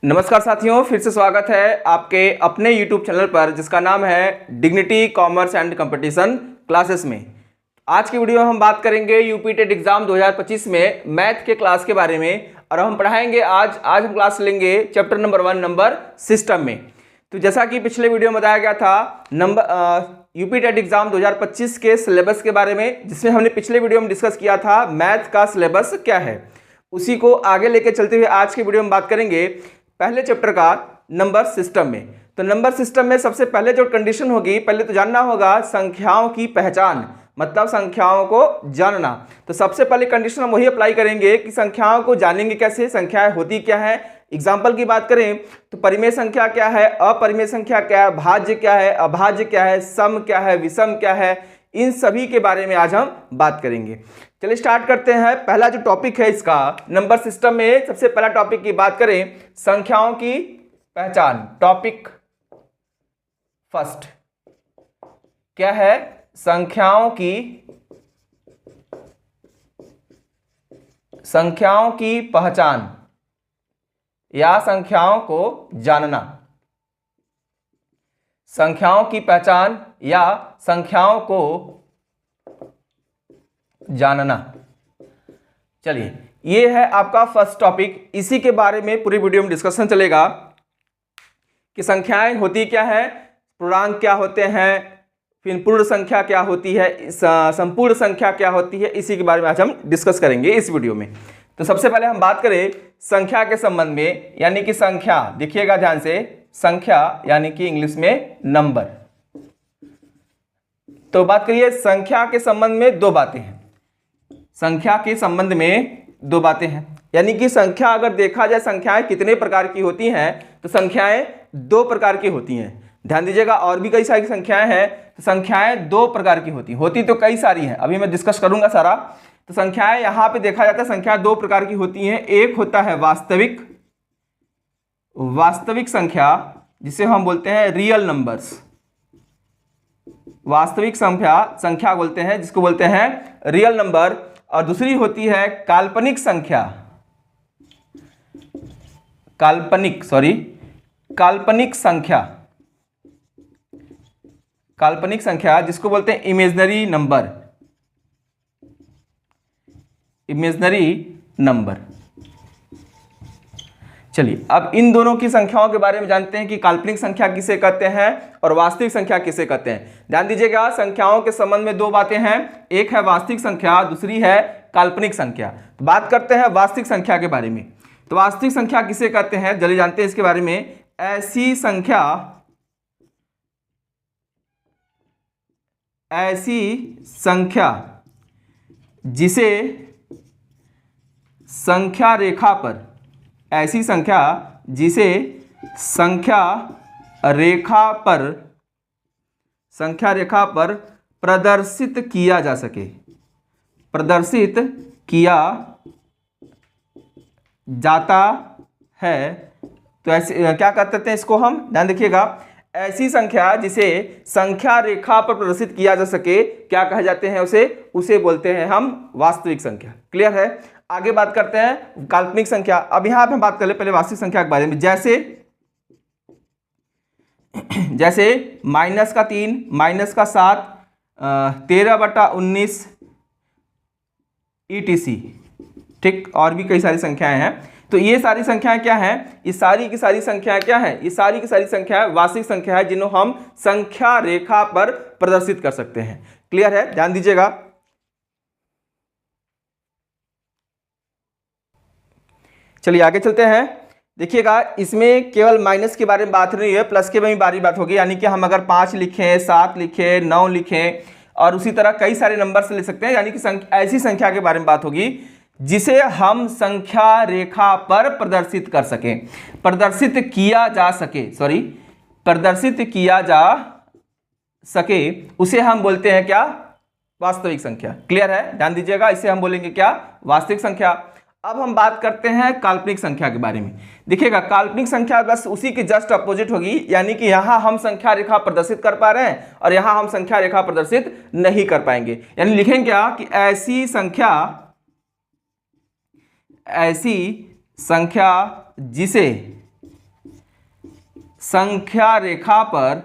नमस्कार साथियों, फिर से स्वागत है आपके अपने YouTube चैनल पर जिसका नाम है dignity commerce and competition classes में। आज की वीडियो में हम बात करेंगे यूपी टेट एग्जाम 2025 में मैथ के क्लास के बारे में और हम पढ़ाएंगे आज हम क्लास लेंगे चैप्टर नंबर 1 नंबर सिस्टम में। तो जैसा कि पिछले वीडियो में बताया गया था यूपी टेट एग्जाम 2025 के सिलेबस के बारे में, जिसमें हमने पिछले वीडियो में डिस्कस किया था मैथ का सिलेबस क्या है, उसी को आगे लेके चलते हुए आज के वीडियो में बात करेंगे पहले चैप्टर का नंबर सिस्टम में। तो नंबर सिस्टम में सबसे पहले जो कंडीशन होगी, पहले तो जानना होगा संख्याओं की पहचान, मतलब संख्याओं को जानना। तो सबसे पहले कंडीशन हम वही अप्लाई करेंगे कि संख्याओं को जानेंगे कैसे, संख्याएं होती क्या है। एग्जाम्पल की बात करें तो परिमेय संख्या क्या है, अपरिमेय संख्या क्या है, भाज्य क्या है, अभाज्य क्या है, सम क्या है, विषम क्या है, इन सभी के बारे में आज हम बात करेंगे। चलिए स्टार्ट करते हैं। पहला जो टॉपिक है इसका नंबर सिस्टम में, सबसे पहला टॉपिक की बात करें संख्याओं की पहचान। टॉपिक फर्स्ट क्या है? संख्याओं की पहचान या संख्याओं को जानना। संख्याओं की पहचान या संख्याओं को जानना। चलिए, ये है आपका फर्स्ट टॉपिक। इसी के बारे में पूरी वीडियो में डिस्कशन चलेगा कि संख्याएं होती क्या है, पूर्णांक क्या होते हैं, फिर पूर्ण संख्या क्या होती है, संपूर्ण संख्या क्या होती है, इसी के बारे में आज हम डिस्कस करेंगे इस वीडियो में। तो सबसे पहले हम बात करें संख्या के संबंध में, यानी कि संख्या, देखिएगा ध्यान से, संख्या यानी कि इंग्लिश में नंबर। तो बात करिए संख्या के संबंध में दो बातें हैं। संख्या के संबंध में दो बातें हैं, यानी कि संख्या अगर देखा जाए संख्याएं कितने प्रकार की होती हैं, तो संख्याएं दो प्रकार की होती हैं। ध्यान दीजिएगा, और भी कई सारी संख्याएं हैं, तो संख्याएं दो प्रकार की होती तो कई सारी हैं, अभी मैं डिस्कस करूंगा सारा। तो संख्याएं यहां पे देखा जाता है, संख्या दो प्रकार की होती हैं। एक होता है वास्तविक संख्या, जिसे हम बोलते हैं रियल नंबर्स। वास्तविक संख्या बोलते हैं, जिसको बोलते हैं रियल नंबर। और दूसरी होती है काल्पनिक संख्या, जिसको बोलते हैं इमेजिनरी नंबर। चलिए, अब इन दोनों की संख्याओं के बारे में जानते हैं कि काल्पनिक संख्या किसे कहते हैं और वास्तविक संख्या किसे कहते हैं। ध्यान दीजिएगा, संख्याओं के संबंध में दो बातें हैं, एक है वास्तविक संख्या, दूसरी है काल्पनिक संख्या। तो बात करते हैं वास्तविक संख्या के बारे में। तो वास्तविक संख्या किसे कहते हैं, जल्दी जानते हैं इसके बारे में। ऐसी संख्या जिसे संख्या रेखा पर प्रदर्शित किया जाता है। तो ऐसे क्या कहते हैं इसको हम, ध्यान देखिएगा, ऐसी संख्या जिसे संख्या रेखा पर प्रदर्शित किया जा सके, क्या कहे जाते हैं उसे बोलते हैं हम वास्तविक संख्या। क्लियर है? आगे बात करते हैं काल्पनिक संख्या। अब यहां पे हम बात कर ले पहले वास्तविक संख्या के बारे में। जैसे -3, -7, 13/19 ETC, ठीक, और भी कई सारी संख्याएं हैं। तो ये सारी संख्याएं क्या हैं? ये सारी की सारी संख्याएं क्या हैं? ये सारी की सारी संख्याएं वास्तविक संख्या है, जिन्हें हम संख्या रेखा पर प्रदर्शित कर सकते हैं। क्लियर है? ध्यान दीजिएगा। चलिए आगे चलते हैं। देखिएगा, इसमें केवल माइनस के बारे में बात नहीं है, प्लस के में भी बात होगी। यानी कि हम अगर 5 लिखें, 7 लिखें, 9 लिखें और उसी तरह कई सारे नंबर से ले सकते हैं। यानी कि ऐसी संख्या के बारे में बात होगी जिसे हम संख्या रेखा पर प्रदर्शित किया जा सके, उसे हम बोलते हैं क्या? वास्तविक संख्या। क्लियर है? ध्यान दीजिएगा, इसे हम बोलेंगे क्या? वास्तविक संख्या। अब हम बात करते हैं काल्पनिक संख्या के बारे में। देखिएगा, काल्पनिक संख्या बस उसी की जस्ट अपोजिट होगी, यानी कि यहां हम संख्या रेखा प्रदर्शित कर पा रहे हैं और यहां हम संख्या रेखा प्रदर्शित नहीं कर पाएंगे। यानी लिखेंगे क्या कि ऐसी संख्या जिसे संख्या रेखा पर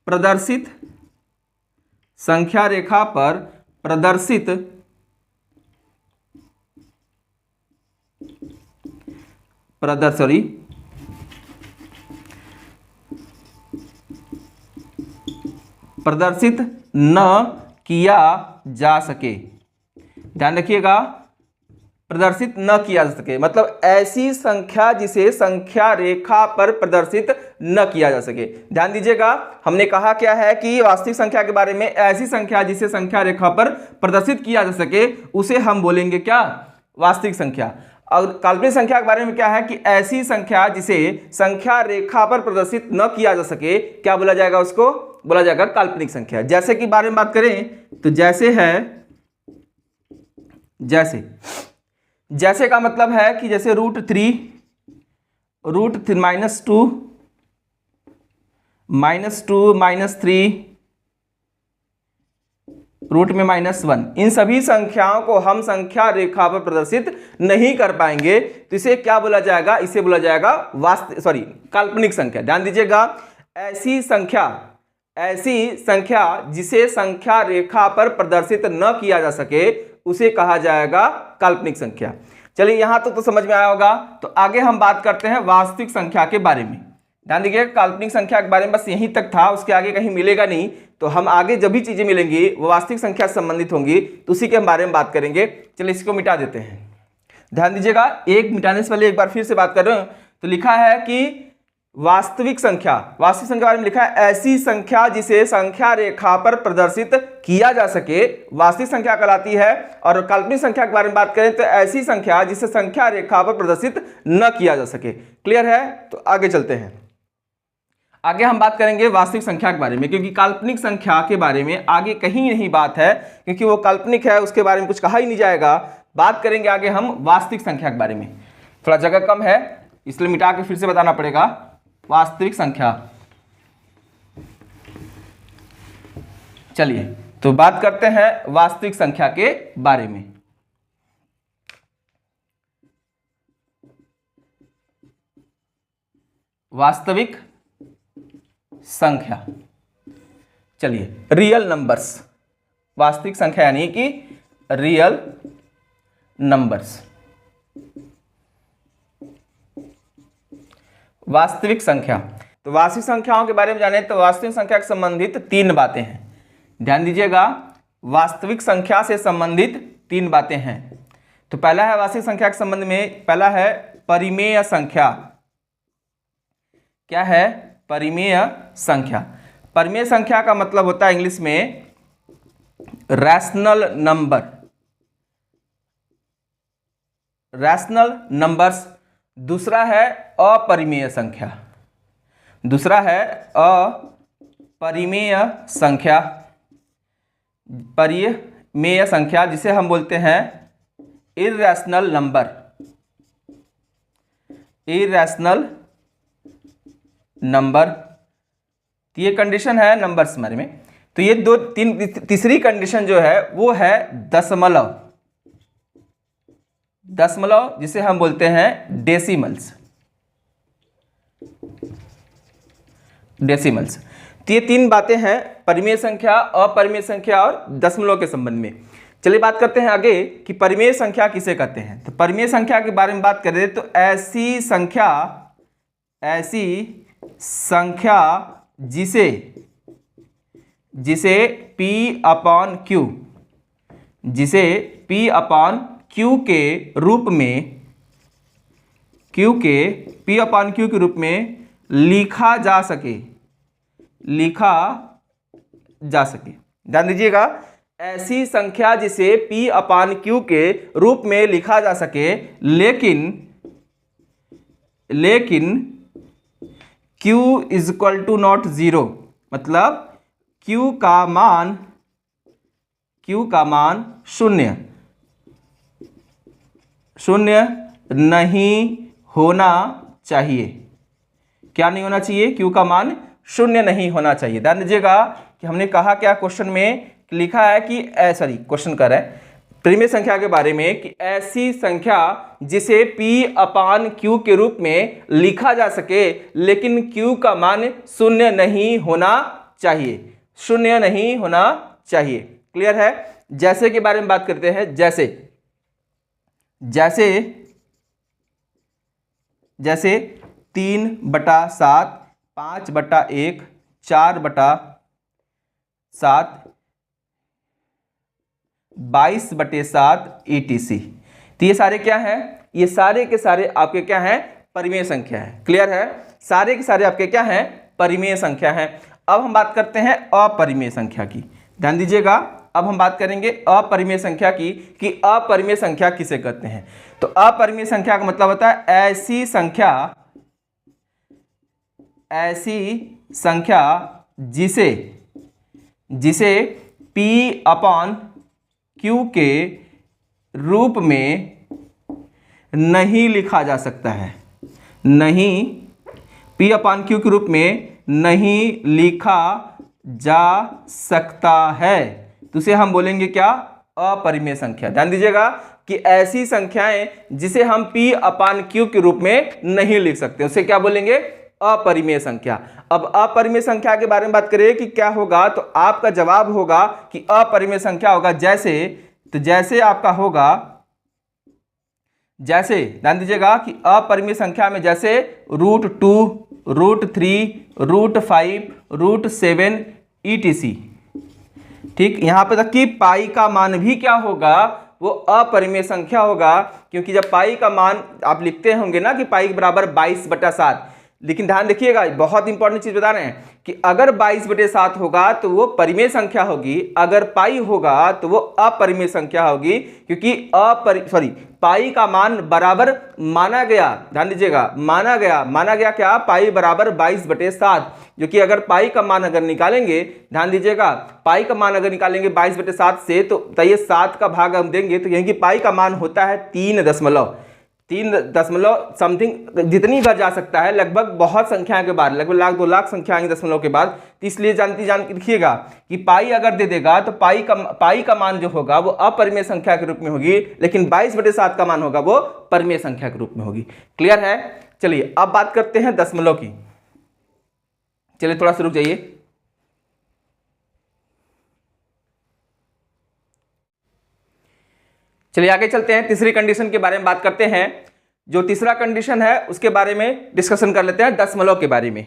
प्रदर्शित प्रदर्शित न किया जा सके। ध्यान रखिएगा, प्रदर्शित न किया जा सके मतलब ऐसी संख्या जिसे संख्या रेखा पर प्रदर्शित न किया जा सके। ध्यान दीजिएगा, हमने कहा क्या है कि वास्तविक संख्या के बारे में ऐसी संख्या जिसे संख्या रेखा पर प्रदर्शित किया जा सके उसे हम बोलेंगे क्या, वास्तविक संख्या। और काल्पनिक संख्या के बारे में क्या है कि ऐसी संख्या जिसे संख्या रेखा पर प्रदर्शित न किया जा सके क्या बोला जाएगा, उसको बोला जाएगा काल्पनिक संख्या। जैसे कि बारे में बात करें तो जैसे है, जैसे का मतलब है कि जैसे √3 -2 रूट में -1, इन सभी संख्याओं को हम संख्या रेखा पर प्रदर्शित नहीं कर पाएंगे तो इसे क्या बोला जाएगा, इसे बोला जाएगा काल्पनिक संख्या। ध्यान दीजिएगा, ऐसी संख्या जिसे संख्या रेखा पर प्रदर्शित न किया जा सके उसे कहा जाएगा काल्पनिक संख्या। चलिए यहां तो समझ में आया होगा। तो आगे हम बात करते हैं वास्तविक संख्या के बारे में। ध्यान दीजिए, काल्पनिक संख्या के बारे में बस यहीं तक था, उसके आगे कहीं मिलेगा नहीं। तो हम आगे जब भी चीजें मिलेंगी वो वास्तविक संख्या से संबंधित होंगी तो उसी के बारे में बात करेंगे। चलिए इसको मिटा देते हैं। ध्यान दीजिएगा, एक मिटाने से पहले एक बार फिर से बात कर रहे हैं। तो लिखा है कि वास्तविक संख्या के बारे में लिखा है ऐसी संख्या जिसे संख्या रेखा पर प्रदर्शित किया जा सके वास्तविक संख्या कहलाती है। और काल्पनिक संख्या के बारे में बात करें तो ऐसी संख्या जिसे संख्या रेखा पर प्रदर्शित न किया जा सके। क्लियर है? तो आगे चलते हैं। आगे हम बात करेंगे वास्तविक संख्या के बारे में, क्योंकि काल्पनिक संख्या के बारे में आगे कहीं नहीं बात है, क्योंकि वो काल्पनिक है, उसके बारे में कुछ कहा ही नहीं जाएगा। बात करेंगे आगे हम वास्तविक संख्या के बारे में। थोड़ा जगह कम है इसलिए मिटा के फिर से बताना पड़ेगा। वास्तविक संख्या, चलिए तो बात करते हैं वास्तविक संख्या के बारे में। वास्तविक संख्या, चलिए रियल नंबर्स, वास्तविक संख्या यानी कि रियल नंबर्स। वास्तविक संख्या, तो वास्तविक संख्याओं के बारे में जाने तो वास्तविक संख्या से संबंधित 3 बातें हैं। ध्यान दीजिएगा, वास्तविक संख्या से संबंधित 3 बातें हैं। तो पहला है वास्तविक संख्या के संबंध में, पहला है परिमेय संख्या। क्या है? परिमेय संख्या। परिमेय संख्या का मतलब होता है इंग्लिश में रैशनल नंबर, रैशनल नंबर्स। दूसरा है अपरिमेय संख्या, दूसरा है अपरिमेय संख्या, परिमेय संख्या जिसे हम बोलते हैं इर्रेशनल नंबर, इर्रेशनल नंबर। तो ये कंडीशन है नंबर्स बारे में। तो ये तीसरी कंडीशन जो है वो है दशमलव, दशमलव जिसे हम बोलते हैं डेसिमल्स, डेसिमल्स। तो ये 3 बातें हैं परिमेय संख्या, अपरिमेय संख्या और दशमलव के संबंध में। चलिए बात करते हैं आगे कि परिमेय संख्या किसे कहते हैं। तो परिमेय संख्या के बारे में बात करें तो ऐसी संख्या जिसे P/Q, जिसे P/Q के रूप में, P/Q के रूप में लिखा जा सके, ध्यान दीजिएगा, ऐसी संख्या जिसे P/Q के रूप में लिखा जा सके, लेकिन Q = ≠0, मतलब Q का मान शून्य नहीं होना चाहिए। क्या नहीं होना चाहिए? Q का मान शून्य नहीं होना चाहिए। ध्यान दीजिएगा कि हमने कहा क्या क्वेश्चन में लिखा है कि क्वेश्चन कर रहा है, परिमेय संख्या के बारे में कि ऐसी संख्या जिसे P/Q के रूप में लिखा जा सके लेकिन Q का मान शून्य नहीं होना चाहिए, शून्य नहीं होना चाहिए। क्लियर है? जैसे के बारे में बात करते हैं। जैसे 3/7, 5/1, 4/7, 22/7 ETC। तो ये सारे क्या हैं? ये सारे के सारे आपके क्या हैं? परिमेय संख्या है। क्लियर है? सारे के सारे आपके क्या हैं? परिमेय संख्या है। अब हम बात करते हैं अपरिमेय संख्या की। ध्यान दीजिएगा, अब हम बात करेंगे अपरिमेय संख्या की कि अपरिमेय संख्या किसे कहते हैं। तो अपरिमेय संख्या का मतलब होता है ऐसी संख्या जिसे P/Q के रूप में नहीं लिखा जा सकता है, P/Q के रूप में नहीं लिखा जा सकता है, तो उसे हम बोलेंगे क्या? अपरिमेय संख्या। ध्यान दीजिएगा कि ऐसी संख्याएं जिसे हम P/Q के रूप में नहीं लिख सकते उसे क्या बोलेंगे? अपरिमेय संख्या। अब अपरिमेय संख्या के बारे में बात करें कि क्या होगा, तो आपका जवाब होगा कि अपरिमेय संख्या होगा जैसे आपका होगा, जैसे ध्यान दीजिएगा कि अपरिमेय संख्या में जैसे √2, √3, √5, √7 ETC। ठीक, यहां पे तक कि पाई का मान भी क्या होगा? वो अपरिमेय संख्या होगा, क्योंकि जब पाई का मान आप लिखते होंगे ना कि पाई बराबर 22/7, लेकिन ध्यान देखिएगा, बहुत इंपॉर्टेंट चीज बता रहे हैं कि अगर 22/7 होगा तो वो परिमेय संख्या होगी, अगर पाई होगा तो वो अपरिमेय संख्या होगी, क्योंकि पाई का मान बराबर माना गया। ध्यान दीजिएगा, माना गया क्या? पाई बराबर 22/7, जो कि अगर पाई का मान अगर निकालेंगे, ध्यान दीजिएगा, पाई का मान अगर निकालेंगे 22/7 से, तो बताइए 7 का भाग हम देंगे तो यहीं की पाई का मान होता है 3 समथिंग, जितनी बार जा सकता है, लगभग बहुत संख्या के बाद, लगभग 1,00,000 2,00,000 संख्या आएंगे दशमलव के बाद। तो इसलिए जान रखिएगा कि पाई अगर दे देगा तो पाई का मान जो होगा वो अपरिमेय संख्या के रूप में होगी, लेकिन 22/7 का मान होगा वो परिमेय संख्या के रूप में होगी। क्लियर है? चलिए अब बात करते हैं दशमलव की। चलिए थोड़ा सा रुक जाइए। चलिए आगे चलते हैं, तीसरी कंडीशन के बारे में बात करते हैं। जो तीसरा कंडीशन है उसके बारे में डिस्कशन कर लेते हैं, दशमलव के बारे में।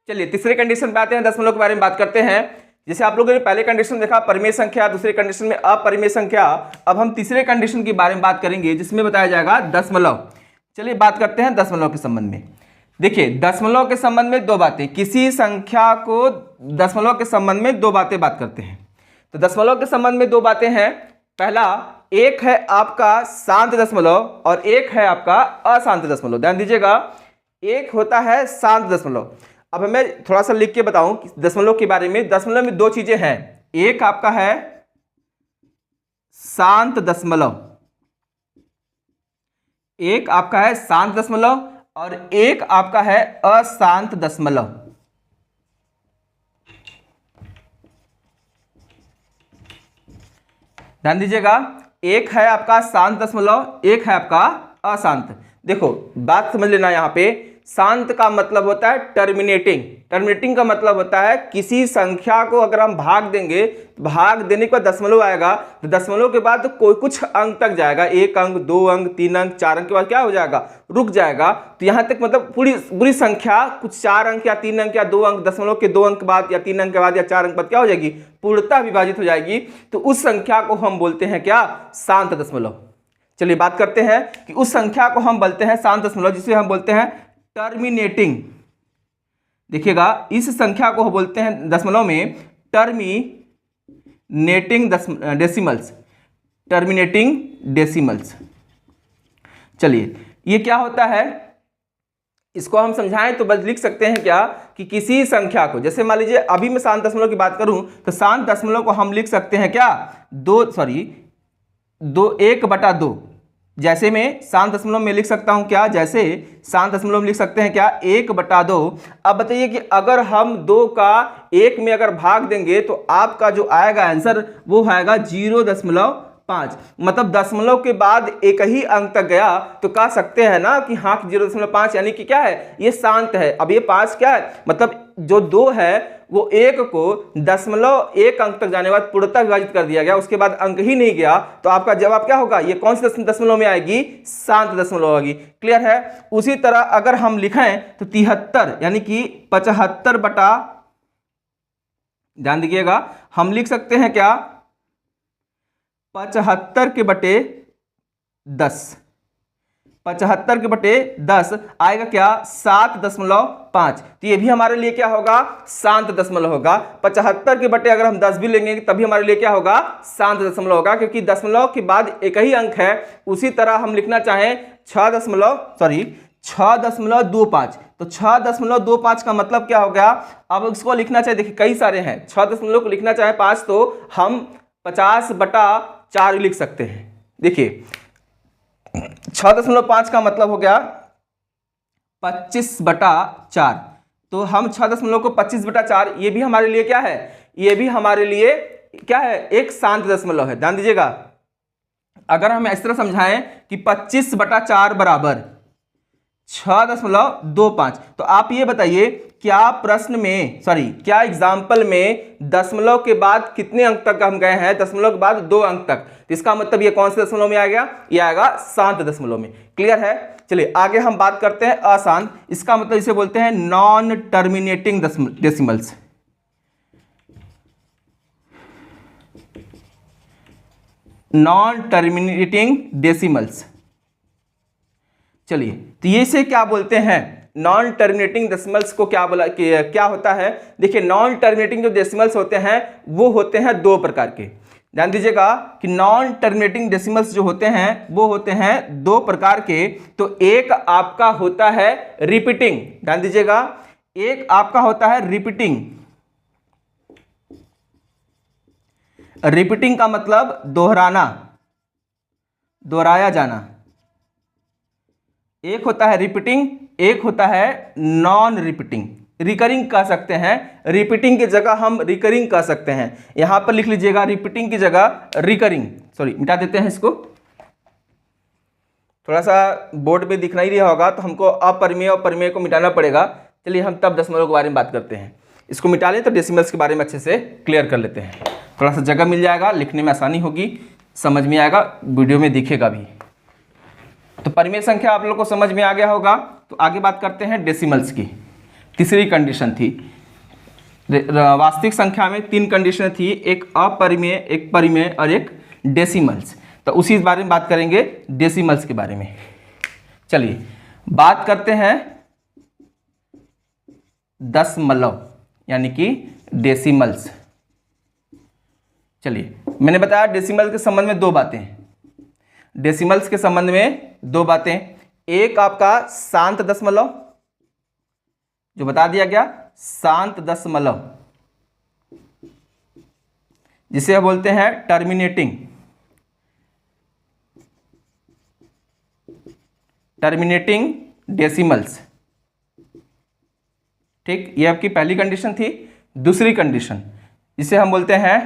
चलिए तीसरे कंडीशन पे आते हैं, दशमलव के बारे में बात करते हैं। जैसे आप लोगों ने पहले कंडीशन देखा परिमेय संख्या, दूसरे कंडीशन में अपरिमेय संख्या। अब हम तीसरे कंडीशन के बारे में बात करेंगे जिसमें बताया जाएगा दशमलव। चलिए बात करते हैं दशमलव के संबंध में। देखिए दशमलव के संबंध में दो बातें, किसी संख्या को दशमलव के संबंध में दो बातें बात करते हैं। तो दशमलव के संबंध में दो बातें हैं। पहला, एक है आपका शांत दशमलव और एक है आपका अशांत दशमलव। ध्यान दीजिएगा, एक होता है शांत दशमलव। अब मैं थोड़ा सा लिख के बताऊं दशमलव के बारे में। दशमलव में दो चीजें हैं, एक आपका है शांत दशमलव, एक आपका है शांत दशमलव और एक आपका है अशांत दशमलव। ध्यान दीजिएगा, एक है आपका शांत दशमलव, एक है आपका अशांत। देखो बात समझ लेना, यहां पे शांत का मतलब होता है टर्मिनेटिंग। टर्मिनेटिंग का मतलब होता है किसी संख्या को अगर हम भाग देंगे, भाग देने के बाद दशमलव आएगा, तो दशमलव के बाद तो कोई कुछ अंक तक जाएगा, 1 अंक, 2 अंक, 3 अंक, 4 अंक के बाद क्या हो जाएगा, रुक जाएगा। तो यहां तक मतलब पूरी संख्या कुछ 4 अंक या 3 अंक या 2 अंक, दशमलव के 2 अंक बाद या 3 अंक के बाद या 4 अंक बाद क्या हो जाएगी, पूर्णतः विभाजित हो जाएगी। तो उस संख्या को हम बोलते हैं क्या, शांत दशमलव। चलिए बात करते हैं कि उस संख्या को हम बोलते हैं शांत दशमलव, जिसे हम बोलते हैं टर्मिनेटिंग। देखिएगा, इस संख्या को बोलते हैं दशमलव में टर्मिनेटिंग डेसिमल्स, टर्मिनेटिंग डेसिमल्स। चलिए ये क्या होता है, इसको हम समझाएं तो बस लिख सकते हैं क्या कि किसी संख्या को, जैसे मान लीजिए अभी मैं शांत दशमलव की बात करूं तो शांत दशमलव को हम लिख सकते हैं क्या, 1/2। जैसे में शांत दशमलव में लिख सकता हूं क्या, जैसे शांत दशमलव में लिख सकते हैं क्या 1/2। अब बताइए कि अगर हम 2 का 1 में अगर भाग देंगे तो आपका जो आएगा आंसर वो आएगा 0.5। मतलब दशमलव के बाद एक ही अंक तक गया तो कह सकते हैं ना कि हाँ 0.5 यानी कि क्या है, ये शांत है। अब ये 5 क्या है, मतलब जो 2 है वो 1 को 0.1 अंक तक जाने के बाद पूर्णतः विभाजित कर दिया गया, उसके बाद अंक ही नहीं गया, तो आपका जवाब क्या होगा, ये कौन सी दशमलव में आएगी, शांत दशमलव होगी। क्लियर है। उसी तरह अगर हम लिखें तो 73 यानी कि 75 बटा, ध्यान दीजिएगा, हम लिख सकते हैं क्या 75 के बटे 10, 75 के बटे 10 आएगा क्या 7.5। तो ये भी हमारे लिए क्या होगा, शांत दशमलव होगा। 75 के बटे अगर हम 10 भी लेंगे तभी हमारे लिए क्या होगा, शांत दशमलव होगा, क्योंकि दशमलव के बाद एक ही अंक है। उसी तरह हम लिखना चाहें 6.25, तो 6.25 का मतलब क्या हो गया। अब इसको लिखना चाहे, देखिए कई सारे हैं, 6 दशमलव को लिखना चाहे 5 तो हम 50/4 लिख सकते हैं। देखिए 6.5 का मतलब हो गया 25/4, तो हम 6 को 25/4, ये भी हमारे लिए क्या है, ये भी हमारे लिए क्या है, एक शांत दशमलव है। ध्यान दीजिएगा, अगर हम इस तरह समझाएं कि 25/4 बराबर 6.25, तो आप ये बताइए क्या प्रश्न में, क्या एग्जाम्पल में दशमलव के बाद कितने अंक तक हम गए हैं, दशमलव के बाद 2 अंक तक, तो इसका मतलब ये कौन से दशमलव में आ गया, ये आएगा शांत दशमलव में। क्लियर है। चलिए आगे हम बात करते हैं अशांत, इसका मतलब इसे बोलते हैं non terminating decimals. Non terminating decimals, चलिए तो ये से क्या बोलते हैं, नॉन टर्मिनेटिंग डेसिमल्स को क्या बोला कि क्या होता है। देखिए नॉन टर्मिनेटिंग जो डेसिमल्स होते हैं वो होते हैं 2 प्रकार के। ध्यान दीजिएगा कि नॉन टर्मिनेटिंग डेसिमल्स जो होते हैं वो होते हैं 2 प्रकार के। तो एक आपका होता है रिपीटिंग, ध्यान दीजिएगा, एक आपका होता है रिपीटिंग। रिपीटिंग का मतलब दोहराना, दोहराया जाना। एक होता है रिपीटिंग, एक होता है नॉन रिपीटिंग, रिकरिंग कह सकते हैं। रिपीटिंग की जगह हम रिकरिंग कह सकते हैं। यहां पर लिख लीजिएगा रिपीटिंग की जगह रिकरिंग, मिटा देते हैं इसको, थोड़ा सा बोर्ड पे दिख नहीं रहा होगा तो हमको अपरिमेय और परिमेय को मिटाना पड़ेगा। चलिए हम तब दशमलव के बारे में बात करते हैं, इसको मिटा लें तो डेसिमल्स के बारे में अच्छे से क्लियर कर लेते हैं। थोड़ा सा जगह मिल जाएगा, लिखने में आसानी होगी, समझ में आएगा, वीडियो में दिखेगा भी। तो परिमेय संख्या आप लोग को समझ में आ गया होगा। तो आगे बात करते हैं डेसिमल्स की। तीसरी कंडीशन थी, वास्तविक संख्या में 3 कंडीशन थी, एक अपरिमेय, एक परिमेय और एक डेसिमल्स। तो उसी बारे में बात करेंगे, डेसिमल्स के बारे में। चलिए बात करते हैं दशमलव यानी कि डेसिमल्स। चलिए मैंने बताया डेसिमल के संबंध में 2 बातें, डेसिमल्स के संबंध में 2 बातें। एक आपका शांत दशमलव, जो बता दिया गया शांत दशमलव, जिसे हम बोलते हैं टर्मिनेटिंग, टर्मिनेटिंग डेसिमल्स। ठीक, ये आपकी पहली कंडीशन थी। दूसरी कंडीशन जिसे हम बोलते हैं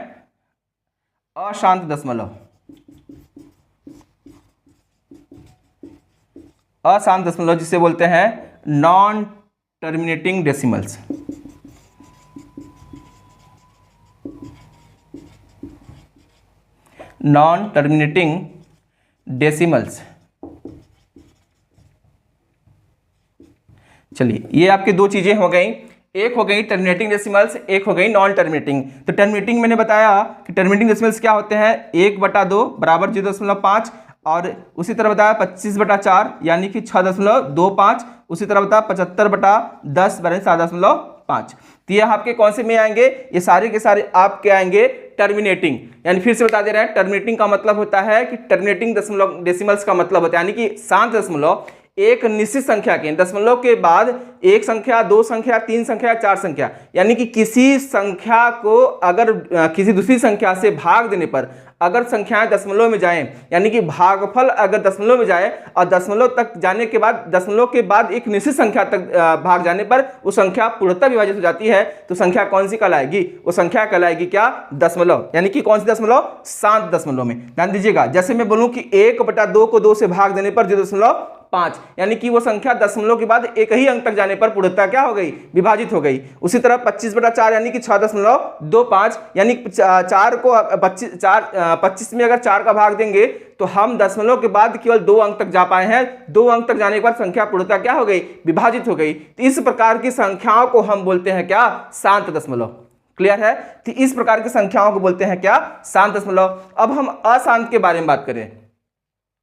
अशांत दशमलव, अशांत दशमलव जिसे बोलते हैं non terminating decimals. Non terminating decimals. चलिए ये आपकी 2 चीजें हो गई, एक हो गई टर्मिनेटिंग डेसिमल्स, एक हो गई नॉन टर्मिनेटिंग। तो टर्मिनेटिंग मैंने बताया कि टर्मिनेटिंग डेसिमल्स क्या होते हैं, 1/2 बराबर 0.5, और उसी तरह बताया 25/4 यानी कि 6.25, उसी तरह बताया 75/10 बराबर 7.5। तो ये आपके कौन से में आएंगे, ये सारे के सारे आपके आएंगे टर्मिनेटिंग। यानी फिर से बता दे रहे हैं, टर्मिनेटिंग का मतलब होता है कि टर्मिनेटिंग डेसिमल्स का मतलब होता है यानी कि शांत दशमलव एक निश्चित संख्या के, दशमलव के बाद एक संख्या, दो संख्या, तीन संख्या, चार संख्या, यानी कि किसी संख्या को अगर किसी दूसरी संख्या से भाग देने पर अगर संख्याएं दशमलव में जाएं, यानी कि भागफल अगर दशमलव में जाए और दशमलव तक जाने के बाद, दशमलव के बाद एक निश्चित संख्या तक भाग जाने पर वो संख्या पूर्णतः विभाजित हो जाती है, तो संख्या कौन सी कहलाएगी? वो संख्या कहलाएगी क्या? दशमलव। यानी कि कौन सी दशमलव? शांत दशमलव में। ध्यान दीजिएगा, जैसे मैं बोलूं कि 1/2 को 2 से भाग देने पर 0.5, यानी कि वो संख्या दशमलव के बाद एक ही अंक तक जाने पर पूर्णतः क्या हो गई? विभाजित हो गई। उसी तरह 25/4 यानी कि 6.25, यानी 4 को 25 में अगर 4 का भाग देंगे तो हम दशमलव के बाद केवल 2 अंक तक जा पाए हैं, 2 अंक तक जाने के बाद संख्या पूर्णतः क्या हो गई? विभाजित हो गई। तो इस प्रकार की संख्याओं को हम बोलते हैं क्या? शांत दशमलव। क्लियर है? तो इस प्रकार की संख्याओं को बोलते हैं क्या? शांत दशमलव। अब हम अशांत के बारे में बात करें।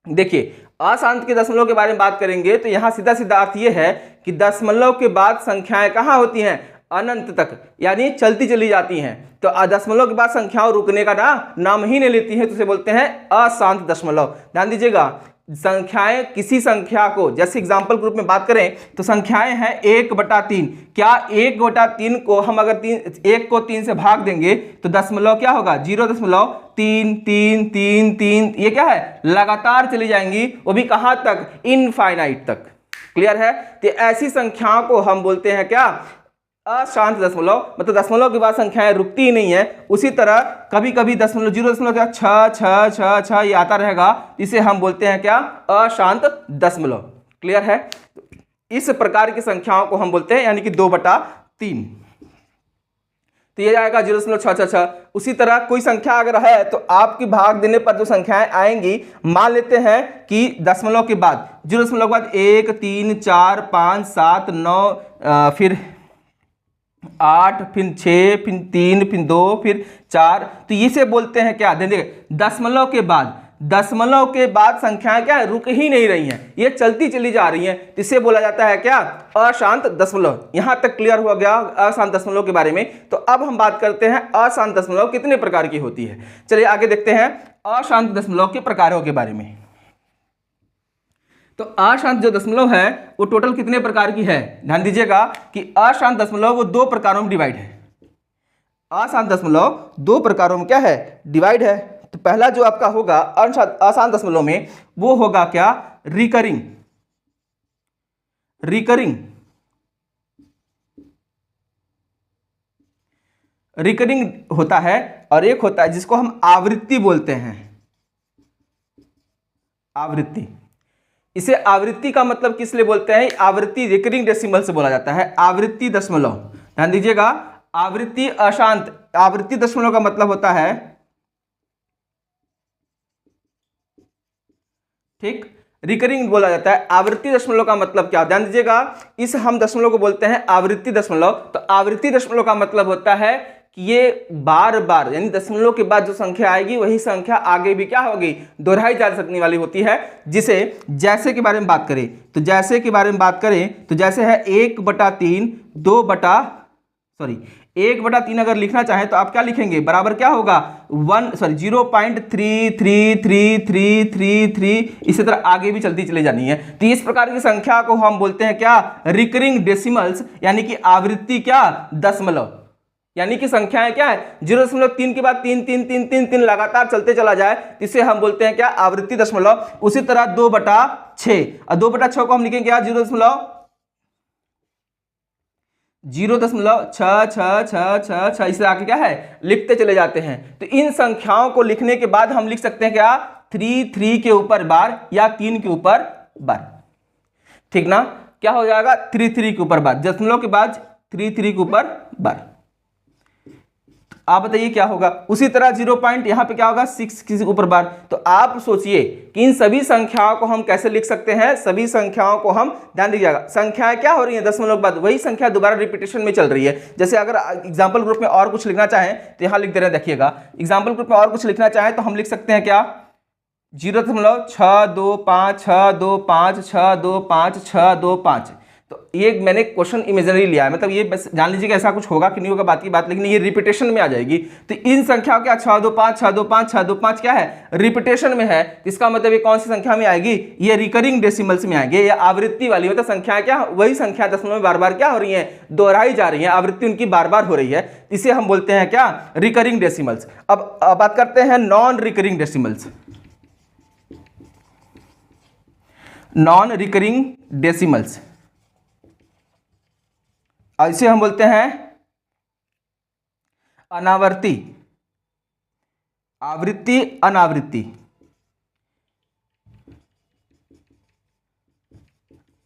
देखिए, अशांत के दशमलव के बारे में बात करेंगे तो यहां सीधा सीधा अर्थ यह है कि दशमलव के बाद संख्याएं कहां होती हैं? अनंत तक, यानी चलती चली जाती हैं। तो दशमलव के बाद संख्याओं रुकने का नाम ही नहीं लेती हैं, तो उसे बोलते हैं अशांत दशमलव। ध्यान दीजिएगा, संख्याएं किसी संख्या को, जैसे एग्जाम्पल ग्रुप में बात करें तो संख्याएं हैं 1/3। क्या 1/3 को हम अगर 1 को 3 से भाग देंगे तो दशमलव क्या होगा? 0.33333। ये क्या है? लगातार चली जाएंगी, वो भी कहां तक? इनफाइनाइट तक। क्लियर है? तो ऐसी संख्याओं को हम बोलते हैं क्या? अशांत दशमलव। मतलब दशमलव के बाद संख्याएं रुकती ही नहीं है। उसी तरह कभी कभी दशमलव 0.6 ये आता रहेगा, इसे हम बोलते हैं क्या? अशांत दशमलव। क्लियर है? इस प्रकार की संख्याओं को हम बोलते हैं, यानी कि 2/3। तो ये आएगा 0.666। उसी तरह कोई संख्या अगर है तो आपकी भाग देने पर जो संख्याएं आएंगी, मान लेते हैं कि दशमलव के बाद 0 के बाद 1, 3, 4, 5, 7, 9, फिर 8, फिर 6, फिर 3, फिर 2, फिर 4, तो इसे बोलते हैं क्या? देखिए, दशमलव के बाद संख्याएं क्या है? रुक ही नहीं रही हैं, ये चलती चली जा रही हैं, इसे बोला जाता है क्या? अशांत दशमलव। यहां तक क्लियर हो गया अशांत दशमलव के बारे में। तो अब हम बात करते हैं अशांत दशमलव कितने प्रकार की होती है। चलिए आगे देखते हैं अशांत दशमलव के प्रकारों के बारे में। तो अशांत जो दशमलव है वो टोटल कितने प्रकार की है? ध्यान दीजिएगा कि अशांत दशमलव वो 2 प्रकारों में डिवाइड है। अशांत दशमलव 2 प्रकारों में क्या है? डिवाइड है। तो पहला जो आपका होगा अशांत दशमलव में, वो होगा क्या? रिकरिंग होता है, और एक होता है जिसको हम आवृत्ति बोलते हैं। आवृत्ति, इसे आवृत्ति का मतलब किस लिए बोलते हैं? आवृत्ति रिकरिंग डेसिमल से बोला जाता है, आवृत्ति दशमलव। ध्यान दीजिएगा, आवृत्ति अशांत, आवृत्ति दशमलव का मतलब होता है, ठीक, रिकरिंग बोला जाता है। आवृत्ति दशमलव का मतलब क्या? ध्यान दीजिएगा, इस हम दशमलव को बोलते हैं आवृत्ति दशमलव। तो आवृत्ति दशमलव का मतलब होता है कि ये बार बार, यानी दशमलव के बाद जो संख्या आएगी वही संख्या आगे भी क्या होगी? दोहराई जा सकने वाली होती है। जिसे जैसे के बारे में बात करें तो जैसे के बारे में बात करें तो जैसे है 1/3, 1/3 अगर लिखना चाहें तो आप क्या लिखेंगे? बराबर क्या होगा? 0.333333, इसी तरह आगे भी चलती चली जानी है। तो इस प्रकार की संख्या को हम बोलते हैं क्या? रिकरिंग डेसिमल्स, यानी कि आवृत्ति क्या? दशमलव। यानी कि संख्याएं क्या है? 0.3 के बाद 3, 3, 3, 3, 3 लगातार चलते चला जाए, इसे हम बोलते हैं क्या? आवृत्ति दशमलव। उसी तरह 2/6, और 2/6 को हम लिखेंगे क्या? 0.66666, इसे आगे क्या है? लिखते चले जाते हैं। तो इन संख्याओं को लिखने के बाद हम लिख सकते हैं क्या? 3 के ऊपर बार या 3 के ऊपर बार। ठीक ना? क्या हो जाएगा? 3 के ऊपर बार, दशमलव के बाद 3 के ऊपर बार। आप बताइए क्या होगा? उसी तरह 0 पॉइंट यहाँ पे क्या होगा? 6 के ऊपर बार। तो आप सोचिए कि इन सभी संख्याओं को हम कैसे लिख सकते हैं? सभी संख्याओं को हम, ध्यान दीजिएगा, संख्याएं क्या हो रही है? दशमलव के बाद वही संख्या दोबारा रिपीटेशन में चल रही है। जैसे अगर एग्जाम्पल ग्रुप में और कुछ लिखना चाहें तो यहाँ लिख दे रहे हैं, देखिएगा, एग्जाम्पल ग्रुप में और कुछ लिखना चाहें तो हम लिख सकते हैं क्या? 0.625, 625, 625, 625। तो ये मैंने क्वेश्चन इमेजिनरी लिया है, मतलब ये बस जान लीजिए कि ऐसा कुछ होगा कि नहीं होगा बात की बात, लेकिन ये रिपीटेशन में आ जाएगी। तो इन संख्याओं क्या 6 2 5 6 2 5 6 2 5 क्या है, रिपीटेशन में है। इसका मतलब ये कौन सी संख्या में आएगी, ये रिकरिंग डेसिमल्स में आएंगे, या आवृत्ति वाली, मतलब संख्या क्या, वही संख्या दशमलव में बार बार क्या हो रही है, दोहराई जा रही है, आवृत्ति उनकी बार बार हो रही है, इसे हम बोलते हैं क्या, रिकरिंग डेसिमल्स। अब बात करते हैं non recurring decimals. Non recurring decimals इसे हम बोलते हैं अनावर्ती, आवृत्ति, अनावृत्ति,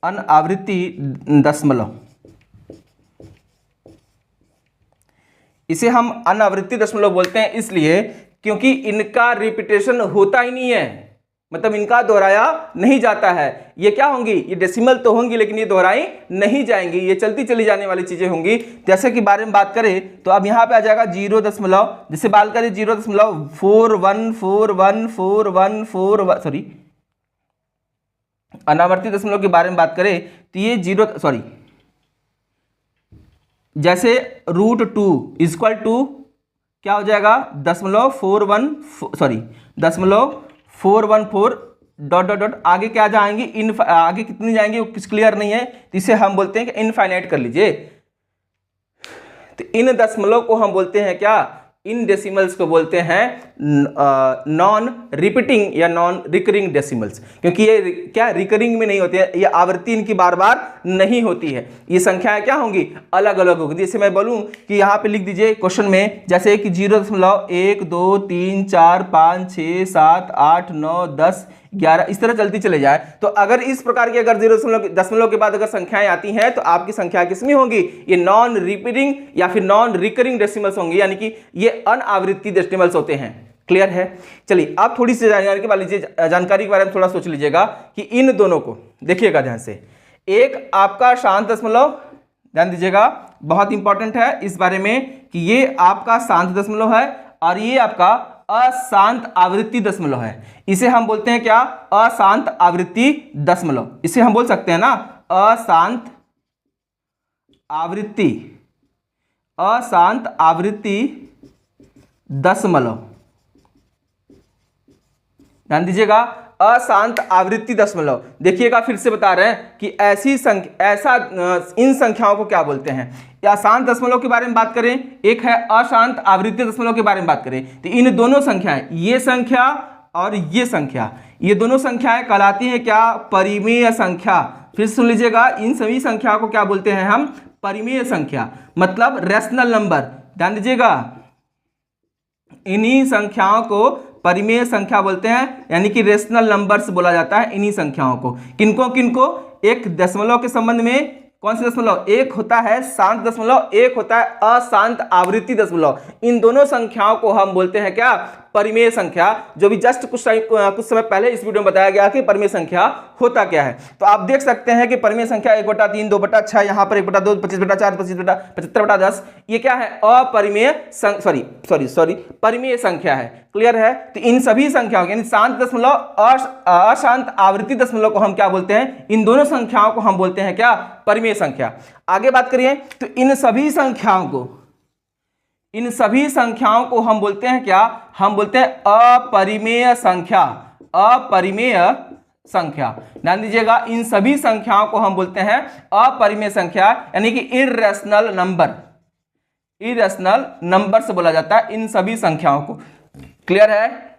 अनावृत्ति दशमलव। इसे हम अनावृत्ति दशमलव बोलते हैं इसलिए क्योंकि इनका रिपीटेशन होता ही नहीं है, मतलब इनका दोहराया नहीं जाता है। ये क्या होंगी, ये डेसिमल तो होंगी लेकिन ये दोहराई नहीं जाएंगी, ये चलती चली जाने वाली चीजें होंगी। जैसे कि बारे में बात करें तो अब यहाँ पे आ जाएगा 0, जैसे बात करें 0.41414141, सॉरी अनावर्ती दशमलव के बारे में बात करें तो ये जैसे √2 इक्वल टू क्या हो जाएगा, 0.414 डॉट डॉट डॉट, आगे क्या जाएंगी, आगे कितनी जाएंगी वो कुछ क्लियर नहीं है, तो इसे हम बोलते हैं कि इनफाइनाइट कर लीजिए। तो इन दशमलव को हम बोलते हैं क्या, इन डेसिमल्स को बोलते हैं नॉन रिपीटिंग या नॉन रिकरिंग डेसिमल्स, क्योंकि ये क्या रिकरिंग में नहीं होती है, ये आवृत्ति इनकी बार बार नहीं होती है। ये संख्याएं क्या होंगी, अलग अलग होगी। जैसे मैं बोलूं कि यहाँ पे लिख दीजिए क्वेश्चन में, जैसे कि 0.1 2 3 4 5 6 7 8 9 10 11 इस तरह चलती चले जाए, तो अगर इस प्रकार की अगर दशमलव के बाद अगर संख्याएं आती हैं तो आपकी संख्या किसमें होंगी, ये नॉन रिपीटिंग या फिर नॉन रिकरिंग डेसिमल्स होंगी, यानी कि ये अनावृत्ति डेसिमल्स होते हैं। क्लियर है। चलिए आप थोड़ी सी जानकारी के बारे में थोड़ा सोच लीजिएगा कि इन दोनों को देखिएगा ध्यान से। एक आपका शांत दशमलव, ध्यान दीजिएगा बहुत इंपॉर्टेंट है इस बारे में कि ये आपका शांत दशमलव है और ये आपका अशांत आवृत्ति दशमलव है। इसे हम बोलते हैं क्या, अशांत आवृत्ति दशमलव। इसे हम बोल सकते हैं ना अशांत आवृत्ति, अशांत आवृत्ति दशमलव। ध्यान दीजिएगा अशांत आवृत्ति दशमलव। देखिएगा फिर से बता रहे हैं कि इन संख्याओं को क्या बोलते हैं। अशांत दशमलव के बारे में बात करें, एक है अशांत आवृत्ति दशमलव के बारे में बात करें, तो इन दोनों संख्याएं, ये संख्या और ये संख्या, ये दोनों संख्याएं कहलाती हैं क्या, परिमेय संख्या। फिर सुन लीजिएगा, इन सभी संख्याओं को क्या बोलते हैं हम, परिमेय संख्या, मतलब रैशनल नंबर। ध्यान दीजिएगा इन्हीं संख्याओं को परिमेय संख्या बोलते हैं, यानी कि रेशनल नंबर्स बोला जाता है इन्हीं संख्याओं को। किनको किनको, एक दशमलव के संबंध में कौन सा दशमलव, एक होता है शांत दशमलव, एक होता है अशांत आवृत्ति दशमलव। इन दोनों संख्याओं को हम बोलते हैं क्या, परिमेय संख्या, जो भी जस्ट कुछ समय पहले इस वीडियो में बताया गया कि परिमेय संख्या होता क्या है। तो आप देख सकते हैं कि परिमेय संख्या 1/3 2/6, यहाँ पर 1/2 25/4 25/75/10, ये क्या है, अपरिमेय परिमेय संख्या है। क्लियर है। तो इन सभी संख्याओं यानी शांत दशमलव अशांत आवृत्ति दशमलव को हम क्या बोलते हैं, इन दोनों संख्याओं को हम बोलते हैं क्या, परिमेय संख्या। आगे बात करिए तो इन सभी संख्याओं को हम बोलते हैं क्या, हम बोलते हैं अपरिमेय संख्या, अपरिमेय संख्या। ध्यान दीजिएगा इन सभी संख्याओं को हम बोलते हैं अपरिमेय संख्या, यानी कि इर्रेशनल नंबर से बोला जाता है इन सभी संख्याओं को। क्लियर है।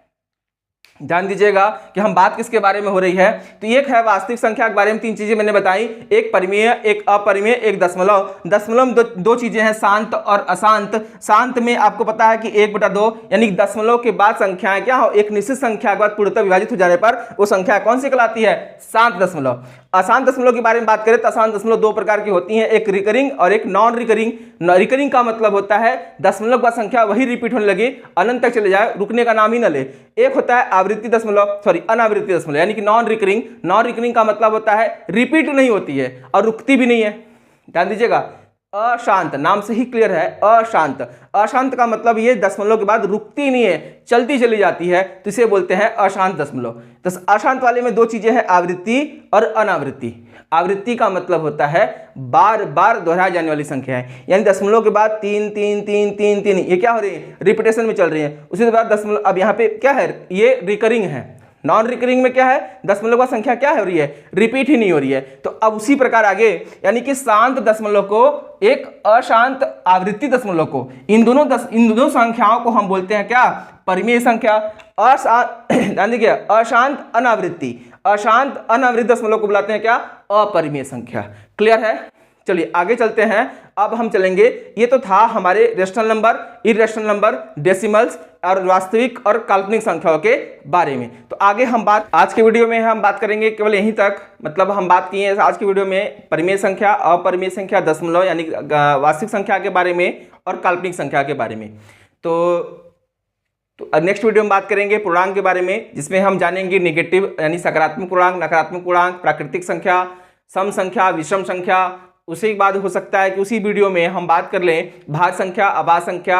ध्यान दीजिएगा कि हम बात किसके बारे में हो रही है, तो एक है वास्तविक संख्या के बारे में, तीन चीजें मैंने बताई, एक परिमेय, एक अपरिमेय, एक दशमलव। दशमलव में दो चीजें हैं, शांत और अशांत। शांत में आपको पता है कि 1/2 यानी दशमलव के बाद संख्याएं क्या हो, एक निश्चित संख्या के बाद पूर्णतः विभाजित हो जाने पर वो संख्या कौन सी कहलाती है, शांत दशमलव। अशांत दशमलव के बारे में बात करें तो अशांत दशमलव दो प्रकार की होती हैं, एक रिकरिंग और एक नॉन रिकरिंग। रिकरिंग का मतलब होता है दशमलव का संख्या वही रिपीट होने लगे, अनंत तक चले जाए, रुकने का नाम ही न ले। एक होता है आवृत्ति दशमलव, अनावृत्ति दशमलव, यानी कि नॉन रिकरिंग। नॉन रिकरिंग का मतलब होता है रिपीट नहीं होती है और रुकती भी नहीं है। ध्यान दीजिएगा अशांत, नाम से ही क्लियर है, अशांत। अशांत का मतलब ये दशमलव के बाद रुकती नहीं है, चलती चली जाती है, तो इसे बोलते हैं अशांत दशमलव। तो अशांत वाले में दो चीजें हैं, आवृत्ति और अनावृत्ति। आवृत्ति का मतलब होता है बार बार दोहराई जाने वाली संख्या है, यानी दशमलव के बाद 3 3 3 3 3 ये क्या हो रही है, रिपीटेशन में चल रही है। उसी के बाद दशमलव, अब यहाँ पे क्या है, ये रिकरिंग है। नॉन रिकरिंग में क्या है, दशमलव का संख्या क्या हो रही है, रिपीट ही नहीं हो रही है। तो अब उसी प्रकार आगे, यानी कि शांत दशमलव को एक अशांत आवृत्ति दशमलव को, इन दोनों संख्याओं को हम बोलते हैं क्या, परिमेय संख्या। अशांत यानी क्या, अशांत अनावृत्ति, अशांत अनावृत दशमलव को बुलाते हैं क्या, अपरिमेय संख्या। क्लियर है। चलिए आगे चलते हैं। अब हम चलेंगे, ये तो था हमारे rational number, irrational number, decimals और वास्तविक और काल्पनिक संख्याओं के बारे में। तो आगे हम आज के वीडियो में हम बात करेंगे केवल यहीं तक, मतलब हम बात किए आज की वीडियो में परिमेय संख्या, अपरिमेय संख्या, दशमलव यानी वास्तविक संख्या के बारे में और काल्पनिक संख्या के बारे में। तो नेक्स्ट वीडियो में बात करेंगे पूर्णांक के बारे में, जिसमें हम जानेंगे नेगेटिव यानी सकारात्मक पूर्णांक, नकारात्मक पूर्णांक, प्राकृतिक संख्या, सम संख्या, विषम संख्या। उसी के बाद हो सकता है कि उसी वीडियो में हम बात कर लें भाग संख्या, अभाज्य संख्या,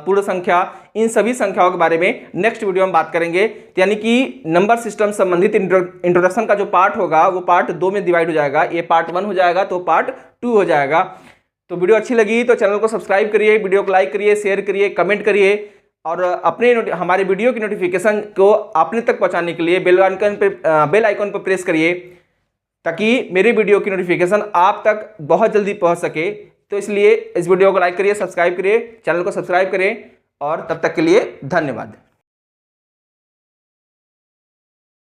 पूर्ण संख्या, इन सभी संख्याओं के बारे में नेक्स्ट वीडियो में बात करेंगे। तो यानी कि नंबर सिस्टम संबंधित इंट्रोडक्शन का जो पार्ट होगा वो पार्ट 2 में डिवाइड हो जाएगा। ये पार्ट 1 हो जाएगा तो पार्ट 2 हो जाएगा। तो वीडियो अच्छी लगी तो चैनल को सब्सक्राइब करिए, वीडियो को लाइक करिए, शेयर करिए, कमेंट करिए और अपने हमारे वीडियो की नोटिफिकेशन को अपने तक पहुंचाने के लिए बेल आइकन पर प्रेस करिए, ताकि मेरी वीडियो की नोटिफिकेशन आप तक बहुत जल्दी पहुंच सके। तो इसलिए इस वीडियो को लाइक करिए, सब्सक्राइब करिए, चैनल को सब्सक्राइब करें और तब तक के लिए धन्यवाद।